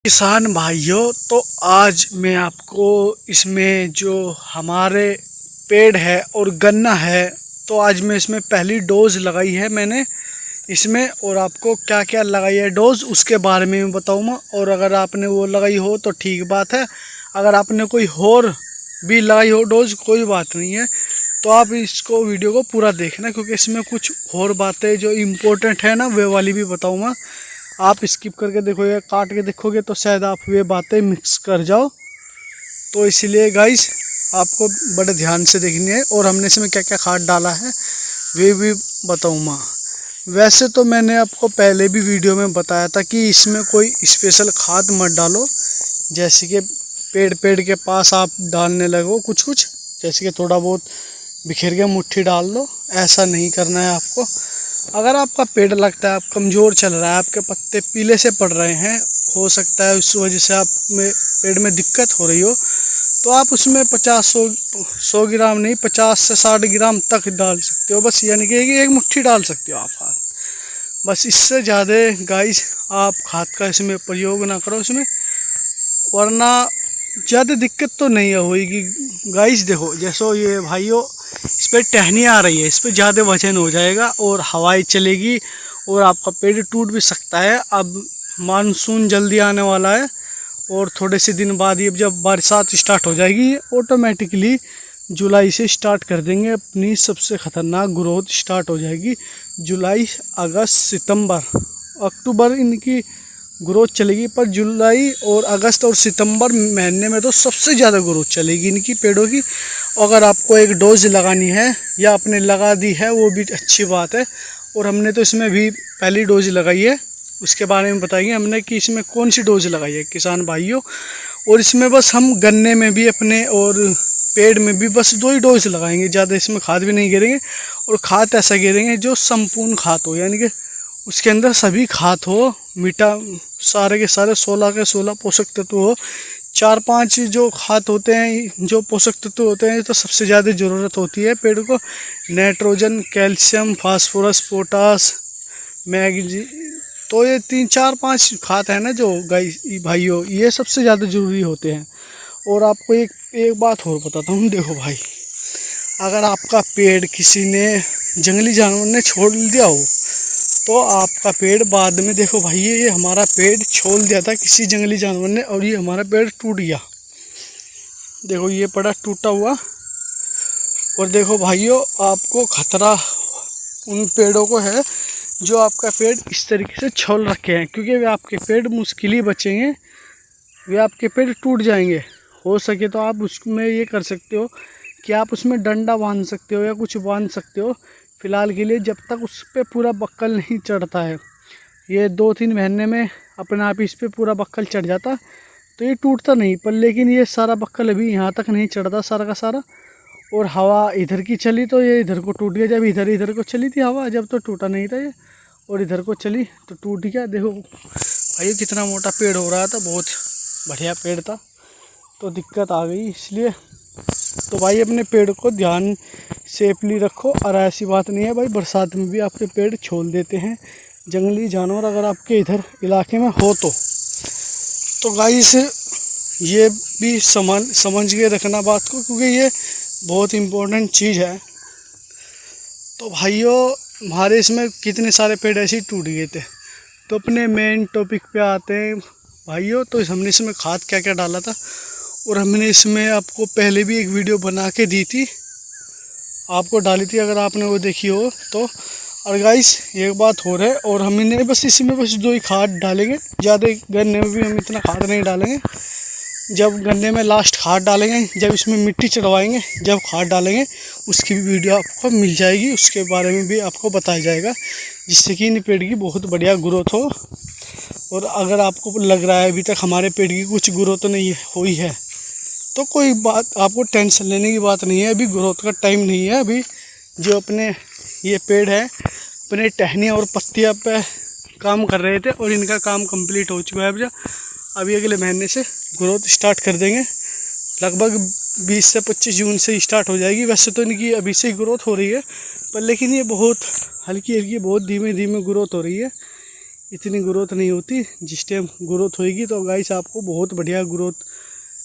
किसान भाइयों, तो आज मैं आपको इसमें जो हमारे पेड़ है और गन्ना है, तो आज मैं इसमें पहली डोज लगाई है मैंने इसमें। और आपको क्या क्या लगाई है डोज उसके बारे में मैं बताऊँगा। और अगर आपने वो लगाई हो तो ठीक बात है, अगर आपने कोई और भी लगाई हो डोज कोई बात नहीं है। तो आप इसको वीडियो को पूरा देखना, क्योंकि इसमें कुछ और बातें जो इम्पोर्टेंट है ना वे वाली भी बताऊँगा। आप स्किप करके देखोगे, काट के देखोगे तो शायद आप वे बातें मिक्स कर जाओ। तो इसलिए गाइस आपको बड़े ध्यान से देखनी है। और हमने इसमें क्या क्या खाद डाला है वे भी बताऊँगा। वैसे तो मैंने आपको पहले भी वीडियो में बताया था कि इसमें कोई स्पेशल खाद मत डालो, जैसे कि पेड़ पेड़ के पास आप डालने लगो कुछ कुछ, जैसे कि थोड़ा बहुत बिखेर के मुट्ठी डाल दो। ऐसा नहीं करना है आपको। अगर आपका पेड़ लगता है आप कमज़ोर चल रहा है, आपके पत्ते पीले से पड़ रहे हैं, हो सकता है उस वजह से आप में पेड़ में दिक्कत हो रही हो, तो आप उसमें 100 ग्राम नहीं 50 से 60 ग्राम तक डाल सकते हो बस, यानी कि एक मुट्ठी डाल सकते हो आप खाद बस। इससे ज़्यादा गाइस आप खाद का इसमें प्रयोग ना करो इसमें, वरना ज़्यादा दिक्कत तो नहीं होगी गाइस। देखो जैसो ये भाइयों इस पर टहनी आ रही है, इस पर ज़्यादा वजन हो जाएगा और हवाई चलेगी और आपका पेड़ टूट भी सकता है। अब मानसून जल्दी आने वाला है और थोड़े से दिन बाद ये जब बरसात स्टार्ट हो जाएगी, ये ऑटोमेटिकली जुलाई से स्टार्ट कर देंगे अपनी सबसे ख़तरनाक ग्रोथ स्टार्ट हो जाएगी। जुलाई, अगस्त, सितंबर, अक्टूबर इनकी ग्रोथ चलेगी, पर जुलाई और अगस्त और सितंबर महीने में तो सबसे ज़्यादा ग्रोथ चलेगी इनकी पेड़ों की। अगर आपको एक डोज लगानी है या आपने लगा दी है वो भी अच्छी बात है। और हमने तो इसमें भी पहली डोज लगाई है, उसके बारे में बताएंगे हमने कि इसमें कौन सी डोज लगाई है किसान भाइयों। और इसमें बस हम गन्ने में भी अपने और पेड़ में भी बस 2 ही डोज लगाएंगे, ज़्यादा इसमें खाद भी नहीं गिरेंगे। और खाद ऐसा गिरेंगे जो संपूर्ण खाद हो, यानी कि उसके अंदर सभी खाद हो, मीठा सारे के सारे 16 के 16 पोषक तत्व हो। 4-5 जो खाद होते हैं, जो पोषक तत्व होते हैं, तो सबसे ज़्यादा ज़रूरत होती है पेड़ को। Nitrogen, calcium, phosphorus, potash, manganese, तो ये 3-4-5 खाद है ना जो भाइयों, ये सबसे ज़्यादा ज़रूरी होते हैं। और आपको एक बात और बताता हूँ। देखो भाई, अगर आपका पेड़ किसी ने जंगली जानवर ने छोड़ दिया हो, तो आपका पेड़ बाद में, देखो भाई ये हमारा पेड़ छोड़ दिया था किसी जंगली जानवर ने और ये हमारा पेड़ टूट गया। देखो ये पड़ा टूटा हुआ। और देखो भाइयों, आपको खतरा उन पेड़ों को है जो आपका पेड़ इस तरीके से छोल रखे हैं, क्योंकि वे आपके पेड़ मुश्किल ही बचेंगे, वे आपके पेड़ टूट जाएंगे। हो सके तो आप उसमें ये कर सकते हो कि आप उसमें डंडा बांध सकते हो या कुछ बांध सकते हो फ़िलहाल के लिए, जब तक उस पर पूरा बक्कल नहीं चढ़ता है। ये 2-3 महीने में अपने आप इस पर पूरा बक्कल चढ़ जाता तो ये टूटता नहीं, पर लेकिन ये सारा बक्कल अभी यहाँ तक नहीं चढ़ता सारा का सारा। और हवा इधर की चली तो ये इधर को टूट गया, जब इधर को चली थी हवा जब तो टूटा नहीं था ये, और इधर को चली तो टूट गया। देखो भाई कितना मोटा पेड़ हो रहा था, बहुत बढ़िया पेड़ था, तो दिक्कत आ गई इसलिए। तो भाई अपने पेड़ को ध्यान सेफली रखो। और ऐसी बात नहीं है भाई, बरसात में भी आपके पेड़ छोड़ देते हैं जंगली जानवर, अगर आपके इधर इलाके में हो तो गाइस ये भी समझ के रखना बात को, क्योंकि ये बहुत इम्पोर्टेंट चीज़ है। तो भाइयों हमारे इसमें कितने सारे पेड़ ऐसे ही टूट गए थे। तो अपने मेन टॉपिक पे आते हैं भाइयों। तो हमने इसमें खाद क्या क्या डाला था, और हमने इसमें आपको पहले भी एक वीडियो बना के दी थी, आपको डाली थी अगर आपने वो देखी हो तो। और गाइस एक बात हो रहा है, और हमने बस इसमें बस 2 ही खाद डालेंगे, ज़्यादा गन्ने में भी हम इतना खाद नहीं डालेंगे। जब गन्ने में लास्ट खाद डालेंगे, जब इसमें मिट्टी चढ़वाएंगे, जब खाद डालेंगे उसकी भी वीडियो आपको मिल जाएगी, उसके बारे में भी आपको बताया जाएगा, जिससे कि इन पेड़ की बहुत बढ़िया ग्रोथ हो। और अगर आपको लग रहा है अभी तक हमारे पेड़ की कुछ ग्रोथ नहीं हुई है, तो कोई बात, आपको टेंशन लेने की बात नहीं है। अभी ग्रोथ का टाइम नहीं है। अभी जो अपने ये पेड़ है अपने टहनियाँ और पत्तियाँ पे काम कर रहे थे, और इनका काम कंप्लीट हो चुका है। अभी अगले महीने से ग्रोथ स्टार्ट कर देंगे, लगभग 20 से 25 जून से स्टार्ट हो जाएगी। वैसे तो इनकी अभी से ही ग्रोथ हो रही है, पर लेकिन ये बहुत हल्की हल्की बहुत धीमे धीमे ग्रोथ हो रही है। इतनी ग्रोथ नहीं होती। जिस टाइम ग्रोथ होएगी तो गाइस आपको बहुत बढ़िया ग्रोथ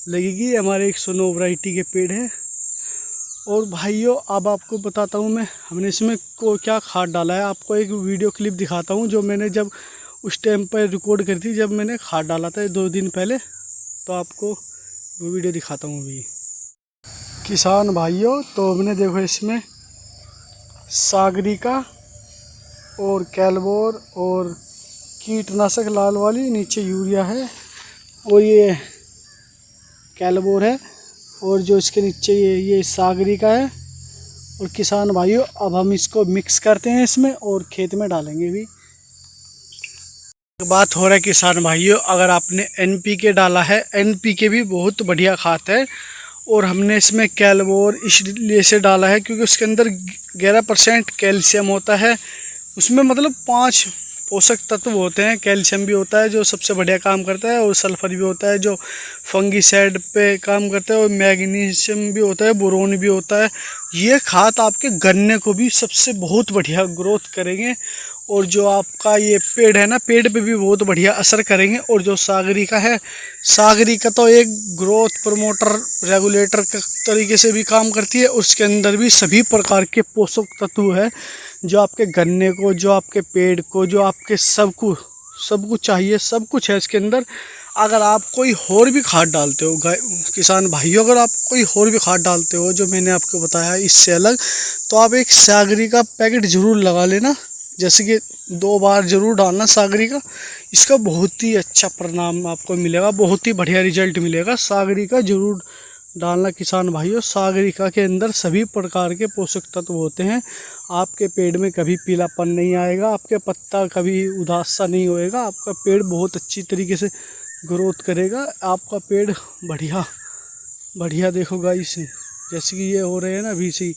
लगेगी। हमारे 109 वैरायटी के पेड़ हैं। और भाइयों अब आपको बताता हूँ मैं हमने इसमें को क्या खाद डाला है। आपको एक वीडियो क्लिप दिखाता हूँ जो मैंने जब उस टाइम पर रिकॉर्ड करी थी, जब मैंने खाद डाला था 2 दिन पहले। तो आपको वो वीडियो दिखाता हूँ अभी। किसान भाइयों तो हमने देखो इसमें सागरिका और कैलबोर और कीटनाशक लाल वाली, नीचे यूरिया है और ये कैलबोर है, और जो इसके नीचे ये सागरिका है। और किसान भाइयों अब हम इसको मिक्स करते हैं इसमें और खेत में डालेंगे भी। बात हो रहा है किसान भाइयों, अगर आपने NPK डाला है, NPK भी बहुत बढ़िया खाद है। और हमने इसमें कैलबोर इसलिए से डाला है क्योंकि उसके अंदर 11% कैल्शियम होता है। उसमें मतलब 5 पोषक तत्व होते हैं। कैल्शियम भी होता है जो सबसे बढ़िया काम करता है, और सल्फर भी होता है जो फंगीसाइड पे काम करता है, और मैग्नीशियम भी होता है, बोरोन भी होता है। ये खाद आपके गन्ने को भी सबसे बहुत बढ़िया ग्रोथ करेंगे, और जो आपका ये पेड़ है ना, पेड़ पे भी बहुत बढ़िया असर करेंगे। और जो सागरिका है, सागरिका तो एक ग्रोथ प्रमोटर रेगुलेटर के तरीके से भी काम करती है। उसके अंदर भी सभी प्रकार के पोषक तत्व है जो आपके गन्ने को, जो आपके पेड़ को, जो आपके सब कुछ चाहिए, सब कुछ है इसके अंदर। अगर आप कोई और भी खाद डालते हो किसान भाइयों, अगर आप कोई और भी खाद डालते हो जो मैंने आपको बताया इससे अलग, तो आप एक सागरिका पैकेट ज़रूर लगा लेना। जैसे कि 2 बार ज़रूर डालना सागरिका। इसका बहुत ही अच्छा परिणाम आपको मिलेगा, बहुत ही बढ़िया रिजल्ट मिलेगा। सागरिका ज़रूर डालना किसान भाइयों। सागरिका के अंदर सभी प्रकार के पोषक तत्व होते हैं। आपके पेड़ में कभी पीलापन नहीं आएगा, आपके पत्ता कभी उदास सा नहीं होएगा, आपका पेड़ बहुत अच्छी तरीके से ग्रोथ करेगा। आपका पेड़ बढ़िया देखो गाइस, जैसे कि ये हो रहे हैं ना अभी से,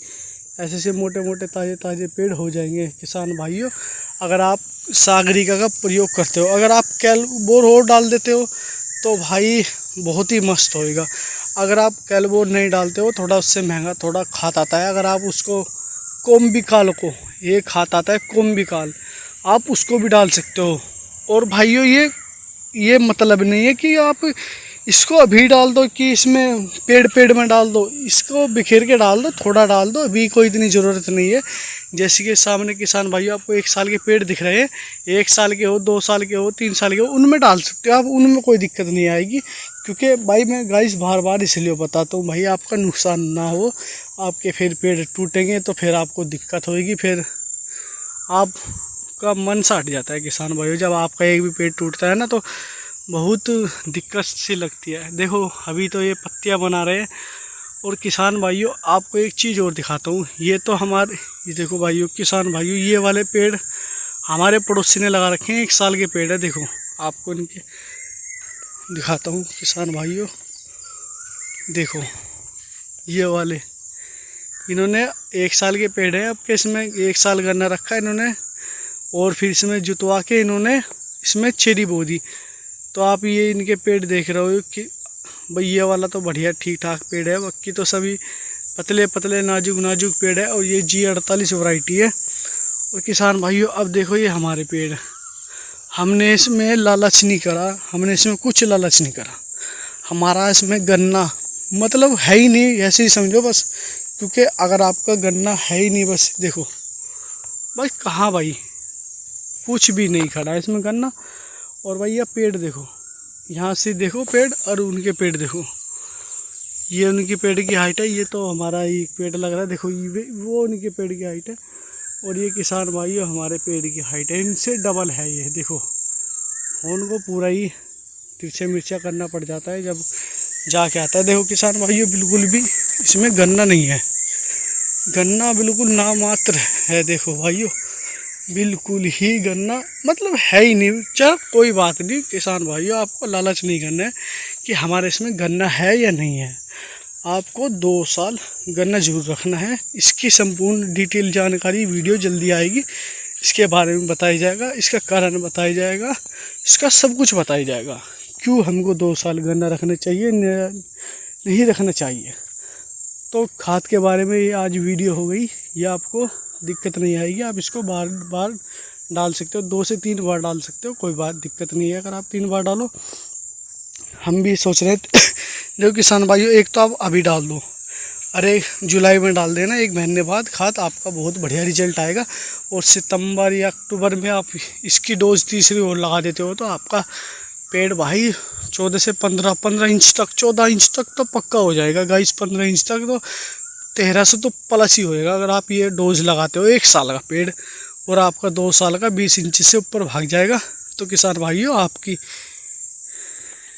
ऐसे मोटे मोटे ताज़े पेड़ हो जाएंगे किसान भाइयों अगर आप सागरिका का प्रयोग करते हो। अगर आप कैलबोर और डाल देते हो तो भाई बहुत ही मस्त होएगा। अगर आप कैलबोर नहीं डालते हो, थोड़ा उससे महंगा थोड़ा खाद आता है। अगर आप उसको कोम्बिकाल को, ये खाद आता है कोम्बिकाल, आप उसको भी डाल सकते हो। और भाइयों ये मतलब नहीं है कि आप इसको अभी डाल दो कि इसमें पेड़ में डाल दो। इसको बिखेर के डाल दो, थोड़ा डाल दो, अभी कोई इतनी ज़रूरत नहीं है। जैसे कि सामने किसान भाइयों आपको 1 साल के पेड़ दिख रहे हैं, 1 साल के हो, 2 साल के हो, 3 साल के हो, उनमें डाल सकते हो आप, उनमें कोई दिक्कत नहीं आएगी। क्योंकि भाई मैं गाइस बार इसलिए बताता हूँ भाई, आपका नुकसान ना हो, आपके फिर पेड़ टूटेंगे तो फिर आपको दिक्कत होगी, फिर आपका मन सा हट जाता है किसान भाइयों। जब आपका एक भी पेड़ टूटता है ना तो बहुत दिक्कत सी लगती है। देखो अभी तो ये पत्तियां बना रहे हैं। और किसान भाइयों आपको एक चीज़ और दिखाता हूँ। ये तो ये देखो भाइयों, किसान भाइयों ये वाले पेड़ हमारे पड़ोसी ने लगा रखे हैं, 1 साल के पेड़ है। देखो आपको इनके दिखाता हूँ किसान भाइयों, देखो ये वाले इन्होंने 1 साल के पेड़ है आपके, इसमें 1 साल गन्ना रखा है इन्होंने, और फिर इसमें जुतवा के इन्होंने इसमें चेरी बो दी। तो आप ये इनके पेड़ देख रहे हो कि भाई ये वाला तो बढ़िया ठीक ठाक पेड़ है, बाकी तो सभी पतले नाजुक पेड़ है। और ये G48 वैरायटी है। और किसान भाइयों अब देखो ये हमारे पेड़, हमने इसमें लालच नहीं करा, हमने इसमें कुछ लालच नहीं करा। हमारा इसमें गन्ना मतलब है ही नहीं, ऐसे ही समझो बस। क्योंकि अगर आपका गन्ना है ही नहीं, बस देखो भाई कहाँ भाई कुछ भी नहीं खड़ा है इसमें गन्ना। और भाई ये पेड़ देखो, यहाँ से देखो पेड़ और उनके पेड़ देखो, ये उनकी पेड़ की हाइट है, ये तो हमारा एक पेड़ लग रहा है। देखो ये वो उनके पेड़ की हाइट है, और ये किसान भाइयों हमारे पेड़ की हाइट है, इनसे डबल है ये। देखो फोन को पूरा ही तिरछे मिर्चा करना पड़ जाता है जब जाके आता है। देखो किसान भाइयों बिल्कुल भी इसमें गन्ना नहीं है, गन्ना बिल्कुल नामात्र है। देखो भाइयों बिल्कुल ही गन्ना मतलब है ही नहीं। चल कोई बात नहीं किसान भाइयों, आपको लालच नहीं करना है कि हमारे इसमें गन्ना है या नहीं है। आपको 2 साल गन्ना जरूर रखना है। इसकी संपूर्ण डिटेल जानकारी वीडियो जल्दी आएगी, इसके बारे में बताया जाएगा, इसका कारण बताया जाएगा, इसका सब कुछ बताया जाएगा। क्यों हमको 2 साल गन्ना रखना चाहिए, नहीं रखना चाहिए। तो खाद के बारे में ये आज वीडियो हो गई, ये आपको दिक्कत नहीं आएगी, आप इसको बार डाल सकते हो, 2 से 3 बार डाल सकते हो, कोई बात दिक्कत नहीं है अगर आप 3 बार डालो। हम भी सोच रहे थे जो किसान भाइयों, एक तो आप अभी डाल दो, अरे जुलाई में डाल देना, 1 महीने बाद खाद आपका बहुत बढ़िया रिजल्ट आएगा। और सितंबर या अक्टूबर में आप इसकी डोज तीसरी और लगा देते हो तो आपका पेड़ भाई 14 से 15 इंच तक, 14 इंच तक तो पक्का हो जाएगा गाइस। 15 इंच तक तो 13 से तो प्लस ही होएगा अगर आप ये डोज लगाते हो। 1 साल का पेड़ और आपका 2 साल का 20 इंच से ऊपर भाग जाएगा। तो किसान भाइयों, आपकी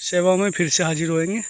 सेवा में फिर से हाजिर होएंगे।